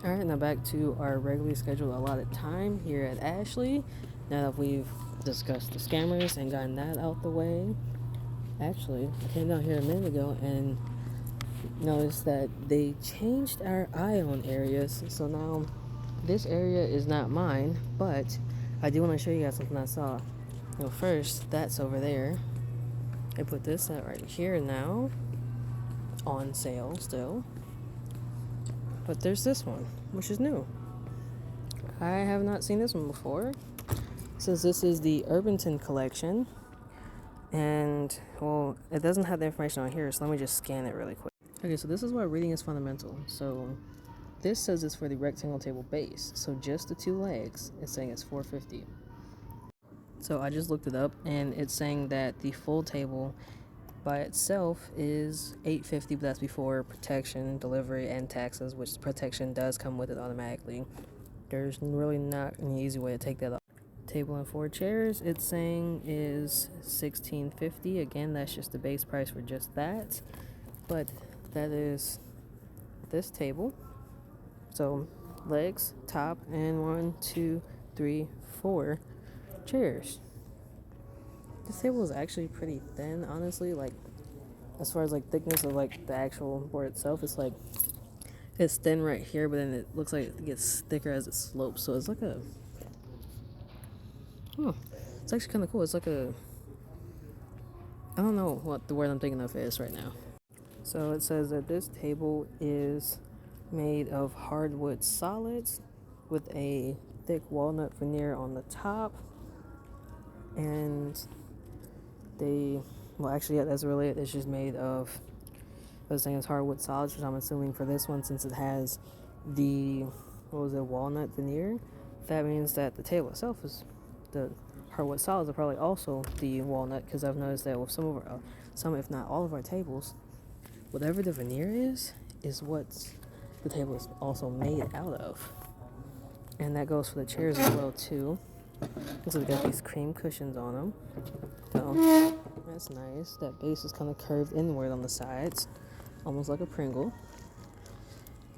Alright, now back to our regularly scheduled allotted time here at Ashley. Now that we've discussed the scammers and gotten that out the way. Actually, I came down here a minute ago and noticed that they changed our IOWN areas. So now this area is not mine, but I do want to show you guys something I saw. Well, first, that's over there. They put this out right here now on sale still. But there's this one, which is new. I have not seen this one before. Since this is the Urbanton collection, and well, it doesn't have the information on here, so let me just scan it really quick. Okay, so this is why reading is fundamental. So this says it's for the rectangle table base, so just the two legs, it's saying it's $450. So I just looked it up, and it's saying that the full table by itself is $850, but that's before protection, delivery, and taxes, which protection does come with it automatically. There's really not an easy way to take that off. Table and 4 chairs, it's saying is $1650. Again, that's just the base price for just that, but that is this table. So legs, top, and 1, 2, 3, 4 chairs. This table is actually pretty thin, honestly. Like, as far as like thickness of like the actual board itself, it's like it's thin right here, but then it looks like it gets thicker as it slopes. So it's like a it's actually kind of cool. It's like a, I don't know what the word I'm thinking of is right now. So it says that this table is made of hardwood solids with a thick walnut veneer on the top, and actually, yeah, that's really it. It's just made of, I was saying it's hardwood solids, which I'm assuming for this one, since it has the, walnut veneer, that means that the table itself is the hardwood solids are probably also the walnut, because I've noticed that with some if not all of our tables, whatever the veneer is what the table is also made out of. And that goes for the chairs as well too. So we got these cream cushions on them. So that's nice. That base is kind of curved inward on the sides, almost like a Pringle.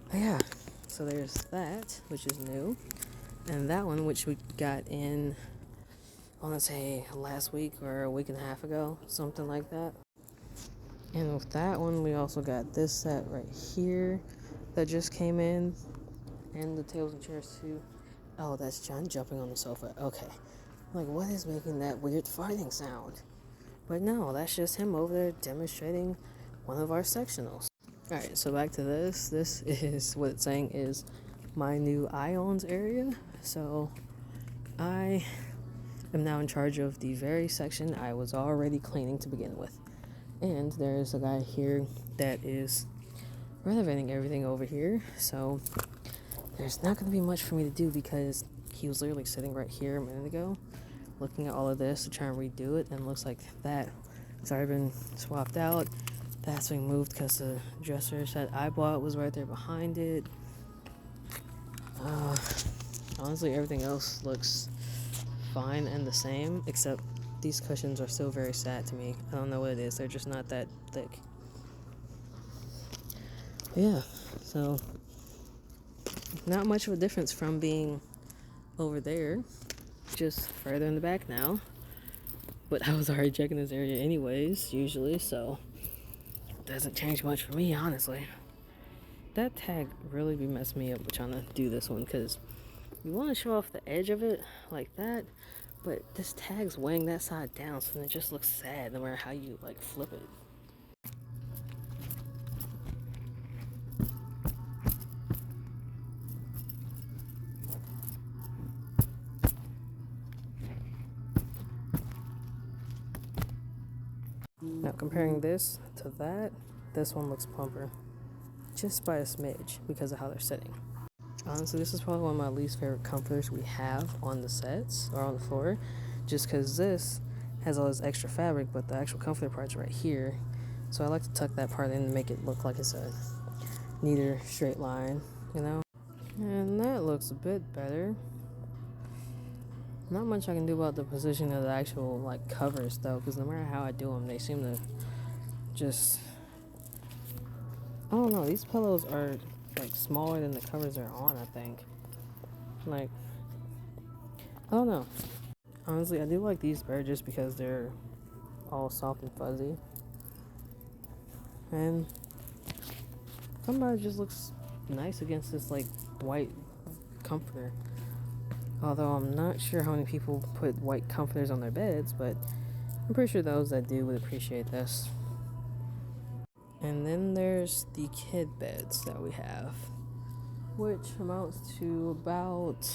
But yeah, so there's that, which is new. And that one, which we got in, I want to say last week or a week and a half ago, something like that. And with that one, we also got this set right here that just came in, and the tables and chairs too. Oh, that's John jumping on the sofa. Okay. Like, what is making that weird farting sound? But no, that's just him over there demonstrating one of our sectionals. Alright, so back to this. This is what it's saying is my new IOWNS area. So I am now in charge of the very section I was already cleaning to begin with. And there's a guy here that is renovating everything over here. So there's not going to be much for me to do, because he was literally sitting right here a minute ago looking at all of this to try and redo it, and it looks like that has already been swapped out. That's being moved because the dresser set I bought was right there behind it. Honestly, everything else looks fine and the same, except these cushions are still very sad to me. I don't know what it is. They're just not that thick. But yeah, so not much of a difference from being over there, just further in the back now. But I was already checking this area anyways, usually, so it doesn't change much for me, honestly. That tag really be messing me up with trying to do this one, because you want to show off the edge of it like that, but this tag's weighing that side down, so it just looks sad no matter how you like flip it. Now comparing this to that, this one looks plumper, just by a smidge because of how they're sitting. Honestly, this is probably one of my least favorite comforters we have on the sets or on the floor, just because this has all this extra fabric, but the actual comforter part's right here. So I like to tuck that part in and make it look like it's a neater straight line, you know? And that looks a bit better. Not much I can do about the position of the actual like covers though, because no matter how I do them, they seem to just, I don't know, these pillows are like smaller than the covers they're on, I think. Like, I don't know. Honestly, I do like these better just because they're all soft and fuzzy. And somebody just looks nice against this like white comforter. Although I'm not sure how many people put white comforters on their beds, but I'm pretty sure those that do would appreciate this. And then there's the kid beds that we have, which amounts to about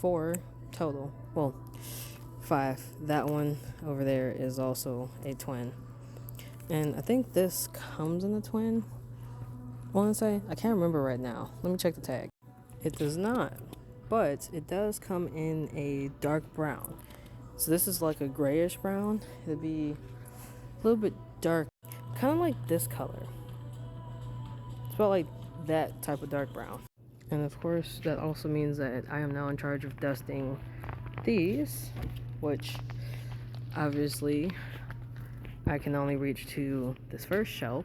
4 total. Well, 5. That one over there is also a twin. And I think this comes in a twin. I want to say, I can't remember right now. Let me check the tag. It does not, but it does come in a dark brown. So this is like a grayish brown. It'd be a little bit dark, kind of like this color. It's about like that type of dark brown. And of course, that also means that I am now in charge of dusting these, which obviously I can only reach to this first shelf,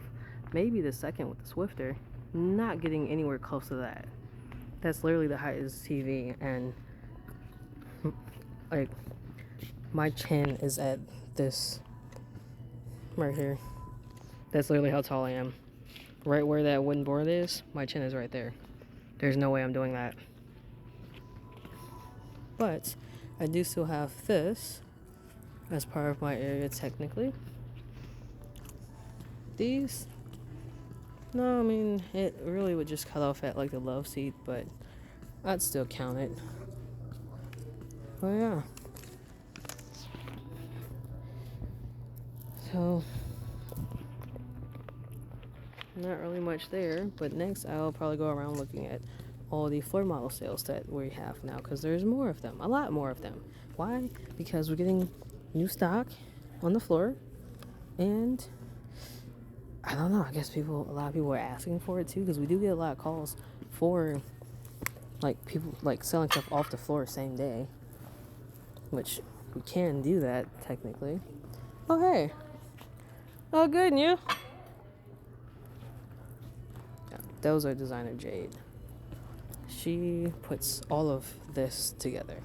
maybe the second with the Swifter, not getting anywhere close to that. That's literally the height of this TV, and like my chin is at this right here. That's literally how tall I am. Right where that wooden board is, my chin is right there. There's no way I'm doing that. But I do still have this as part of my area technically. These, no, I mean, it really would just cut off at like the love seat, but I'd still count it. But yeah. So, not really much there, but next I'll probably go around looking at all the floor model sales that we have now, because there's more of them, a lot more of them. Why? Because we're getting new stock on the floor, and I don't know, I guess a lot of people are asking for it too, because we do get a lot of calls for like people like selling stuff off the floor same day, which we can do that technically. Oh hey, oh good, and you? Yeah, those are designer Jade. She puts all of this together.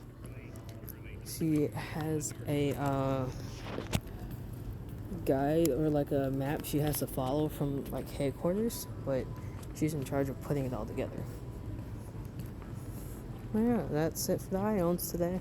She has a guide or like a map she has to follow from like headquarters, but she's in charge of putting it all together. Well, yeah, that's it for the IOWNS today.